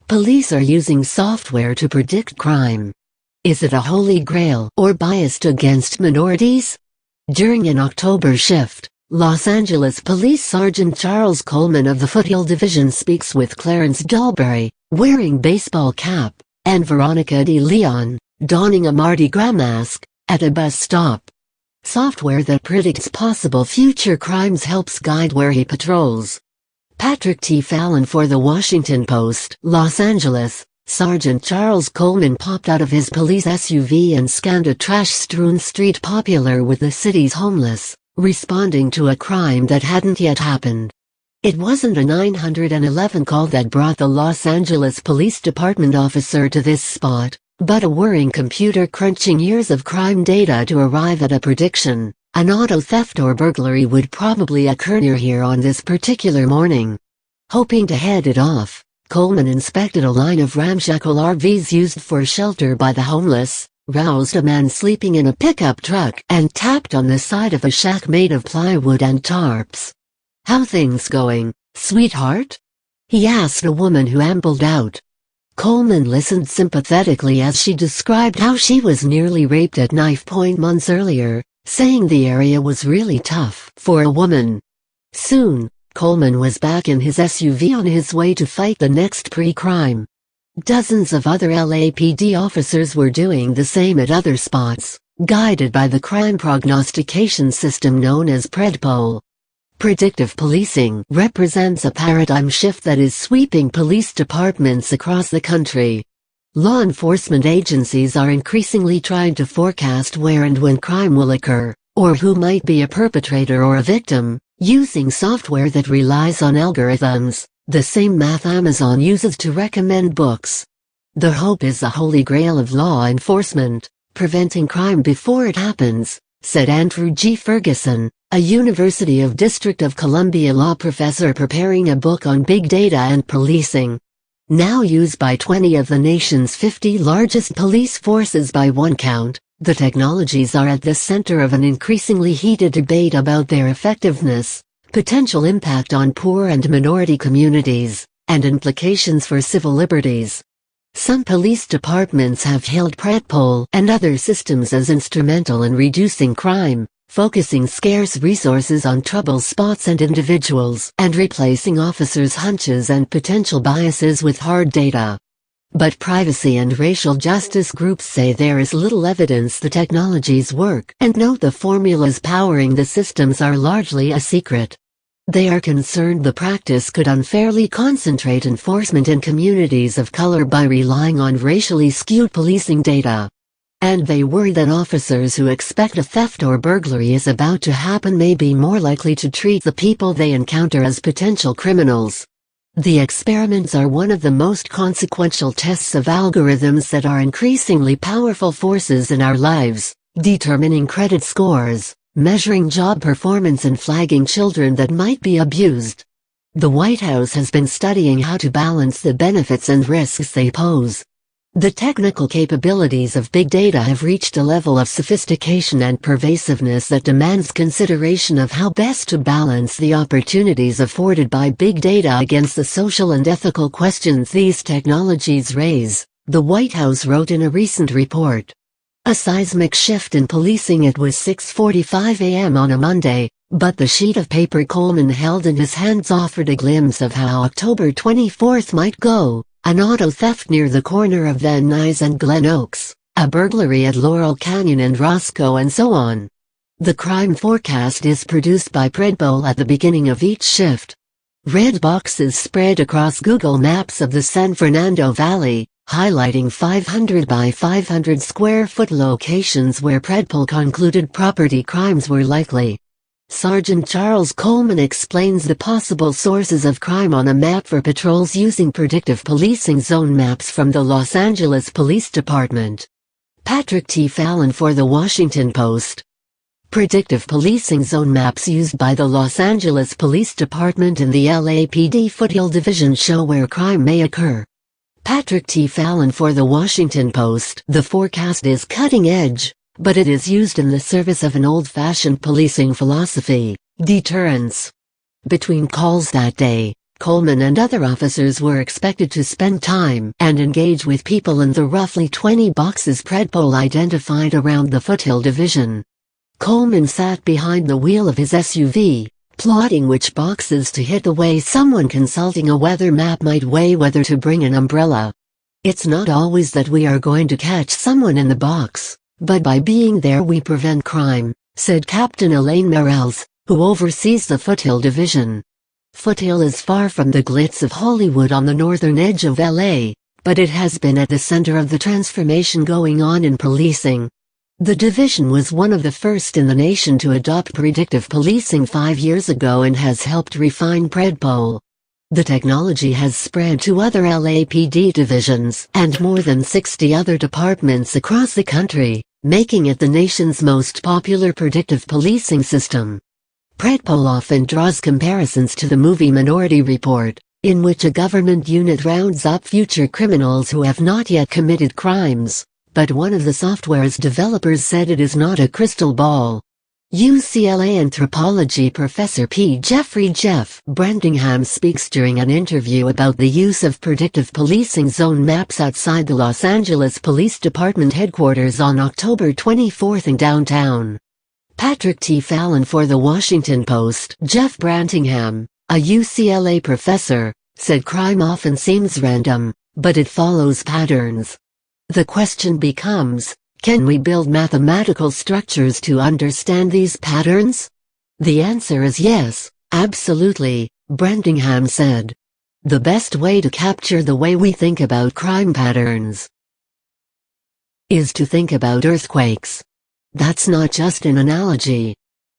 Police are using software to predict crime. Is it a holy grail or biased against minorities? During an October shift, Los Angeles Police Sergeant Charles Coleman of the Foothill Division speaks with Clarence Dalbury, wearing baseball cap, and Veronica de Leon, donning a Mardi Gras mask, at a bus stop. Software that predicts possible future crimes helps guide where he patrols. Patrick T. Fallon for The Washington Post, Los Angeles. Sergeant Charles Coleman popped out of his police SUV and scanned a trash-strewn street popular with the city's homeless, responding to a crime that hadn't yet happened. It wasn't a 911 call that brought the Los Angeles Police Department officer to this spot, but a whirring computer crunching years of crime data to arrive at a prediction. An auto theft or burglary would probably occur near here on this particular morning. Hoping to head it off, Coleman inspected a line of ramshackle RVs used for shelter by the homeless, roused a man sleeping in a pickup truck, and tapped on the side of a shack made of plywood and tarps. "How things going, sweetheart?" he asked a woman who ambled out. Coleman listened sympathetically as she described how she was nearly raped at knife point months earlier, saying the area was really tough for a woman. Soon, Coleman was back in his SUV on his way to fight the next pre-crime. Dozens of other LAPD officers were doing the same at other spots, guided by the crime prognostication system known as PREDPOL. Predictive policing represents a paradigm shift that is sweeping police departments across the country. Law enforcement agencies are increasingly trying to forecast where and when crime will occur, or who might be a perpetrator or a victim, using software that relies on algorithms, the same math Amazon uses to recommend books. The hope is the holy grail of law enforcement, preventing crime before it happens, said Andrew G. Ferguson, a University of District of Columbia law professor preparing a book on big data and policing. Now used by 20 of the nation's 50 largest police forces by one count, the technologies are at the center of an increasingly heated debate about their effectiveness, potential impact on poor and minority communities, and implications for civil liberties. Some police departments have hailed PREDPOL and other systems as instrumental in reducing crime, focusing scarce resources on trouble spots and individuals, and replacing officers' hunches and potential biases with hard data. But privacy and racial justice groups say there is little evidence the technologies work, and note the formulas powering the systems are largely a secret. They are concerned the practice could unfairly concentrate enforcement in communities of color by relying on racially skewed policing data. And they worry that officers who expect a theft or burglary is about to happen may be more likely to treat the people they encounter as potential criminals. The experiments are one of the most consequential tests of algorithms that are increasingly powerful forces in our lives, determining credit scores, measuring job performance and flagging children that might be abused. The White House has been studying how to balance the benefits and risks they pose. The technical capabilities of big data have reached a level of sophistication and pervasiveness that demands consideration of how best to balance the opportunities afforded by big data against the social and ethical questions these technologies raise, the White House wrote in a recent report. A seismic shift in policing. It was 6:45 a.m. on a Monday, but the sheet of paper Coleman held in his hands offered a glimpse of how October 24th might go. An auto theft near the corner of Van Nuys and Glen Oaks, a burglary at Laurel Canyon and Roscoe, and so on. The crime forecast is produced by PREDPOL at the beginning of each shift. Red boxes spread across Google Maps of the San Fernando Valley, highlighting 500 by 500 square foot locations where PREDPOL concluded property crimes were likely. Sergeant Charles Coleman explains the possible sources of crime on a map for patrols using predictive policing zone maps from the Los Angeles Police Department. Patrick T. Fallon for The Washington Post. Predictive policing zone maps used by the Los Angeles Police Department and the LAPD Foothill Division show where crime may occur. Patrick T. Fallon for The Washington Post. The forecast is cutting edge, but it is used in the service of an old-fashioned policing philosophy, deterrence. Between calls that day, Coleman and other officers were expected to spend time and engage with people in the roughly 20 boxes PRUMMELL identified around the Foothill Division. Coleman sat behind the wheel of his SUV, plotting which boxes to hit the way someone consulting a weather map might weigh whether to bring an umbrella. It's not always that we are going to catch someone in the box, but by being there we prevent crime, said Captain Elaine Merrells, who oversees the Foothill Division. Foothill is far from the glitz of Hollywood on the northern edge of LA, but it has been at the center of the transformation going on in policing. The division was one of the first in the nation to adopt predictive policing 5 years ago and has helped refine PRUMMELL. The technology has spread to other LAPD divisions and more than 60 other departments across the country, making it the nation's most popular predictive policing system. PRUMMELL often draws comparisons to the movie Minority Report, in which a government unit rounds up future criminals who have not yet committed crimes, but one of the software's developers said it is not a crystal ball. UCLA anthropology professor P. Jeffrey Jeff Brandingham speaks during an interview about the use of predictive policing zone maps outside the Los Angeles Police Department headquarters on October 24 in downtown. Patrick T. Fallon for The Washington Post. Jeff Brandingham, a UCLA professor, said crime often seems random, but it follows patterns. The question becomes, can we build mathematical structures to understand these patterns? The answer is yes, absolutely, Brandingham said. The best way to capture the way we think about crime patterns is to think about earthquakes. That's not just an analogy.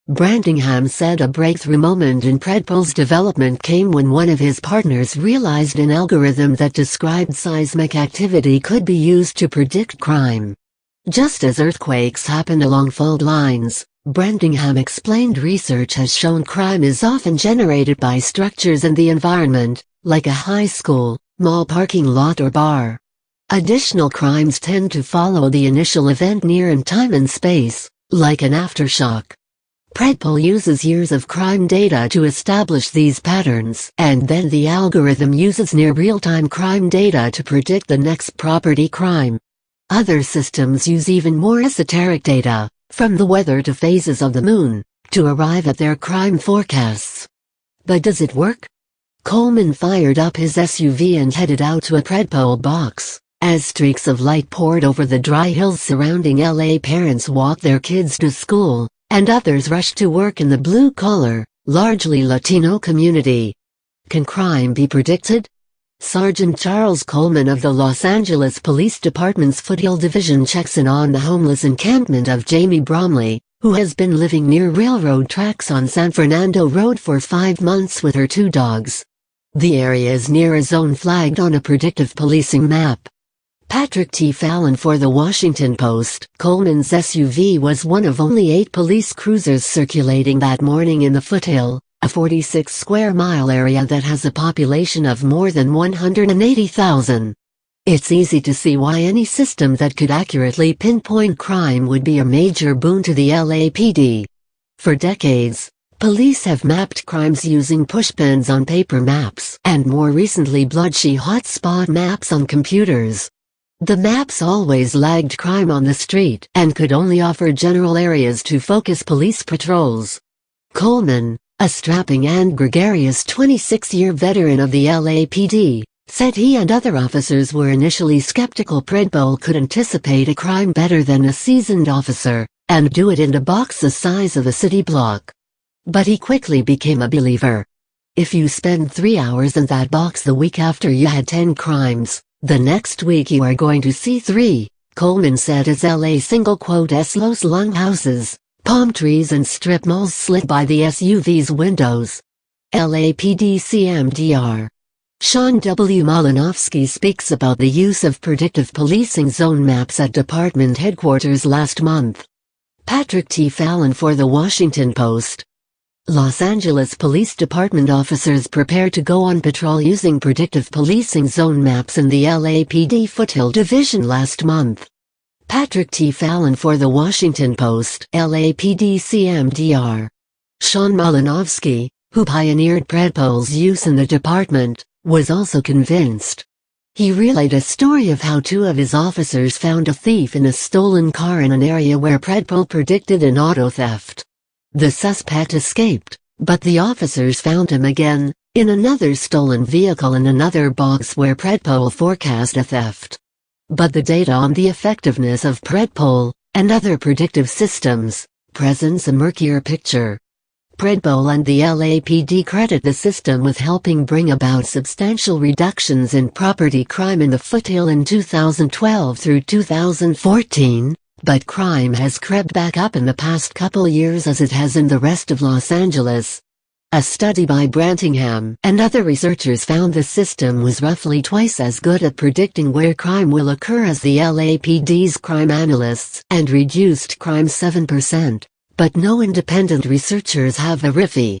Brandingham said a breakthrough moment in PRUMMELL's development came when one of his partners realized an algorithm that described seismic activity could be used to predict crime. Just as earthquakes happen along fault lines, Brandingham explained research has shown crime is often generated by structures in the environment, like a high school, mall parking lot or bar. Additional crimes tend to follow the initial event near in time and space, like an aftershock. PRUMMELL uses years of crime data to establish these patterns, and then the algorithm uses near real-time crime data to predict the next property crime. Other systems use even more esoteric data, from the weather to phases of the moon, to arrive at their crime forecasts. But does it work? Coleman fired up his SUV and headed out to a PRUMMELL box. As streaks of light poured over the dry hills surrounding LA, parents walked their kids to school, and others rushed to work in the blue-collar, largely Latino community. Can crime be predicted? Sergeant Charles Coleman of the Los Angeles Police Department's Foothill Division checks in on the homeless encampment of Jamie Bromley, who has been living near railroad tracks on San Fernando Road for 5 months with her 2 dogs. The area is near a zone flagged on a predictive policing map. Patrick T. Fallon for The Washington Post. Coleman's SUV was one of only 8 police cruisers circulating that morning in the Foothill, a 46-square-mile area that has a population of more than 180,000. It's easy to see why any system that could accurately pinpoint crime would be a major boon to the LAPD. For decades, police have mapped crimes using pushpins on paper maps, and more recently bloodshy hotspot maps on computers. The maps always lagged crime on the street and could only offer general areas to focus police patrols. Coleman, a strapping and gregarious 26-year veteran of the LAPD, said he and other officers were initially skeptical PRUMMELL could anticipate a crime better than a seasoned officer, and do it in a box the size of a city block. But he quickly became a believer. If you spend 3 hours in that box the week after you had 10 crimes, the next week you are going to see 3, Coleman said as LA single quotes Los longhouses, palm trees and strip malls slid by the SUV's windows. LAPD CMDR. Sean W. Malinowski speaks about the use of predictive policing zone maps at department headquarters last month. Patrick T. Fallon for The Washington Post. Los Angeles Police Department officers prepared to go on patrol using predictive policing zone maps in the LAPD Foothill Division last month. Patrick T. Fallon for The Washington Post. LAPD CMDR. Sean Malinowski, who pioneered PRUMMELL's use in the department, was also convinced. He relayed a story of how two of his officers found a thief in a stolen car in an area where PRUMMELL predicted an auto theft. The suspect escaped, but the officers found him again, in another stolen vehicle in another box where PRUMMELL forecast a theft. But the data on the effectiveness of PRUMMELL, and other predictive systems, presents a murkier picture. PRUMMELL and the LAPD credit the system with helping bring about substantial reductions in property crime in the foothill in 2012 through 2014, but crime has crept back up in the past couple years as it has in the rest of Los Angeles. A study by Brantingham and other researchers found the system was roughly twice as good at predicting where crime will occur as the LAPD's crime analysts and reduced crime 7%. But no independent researchers have verified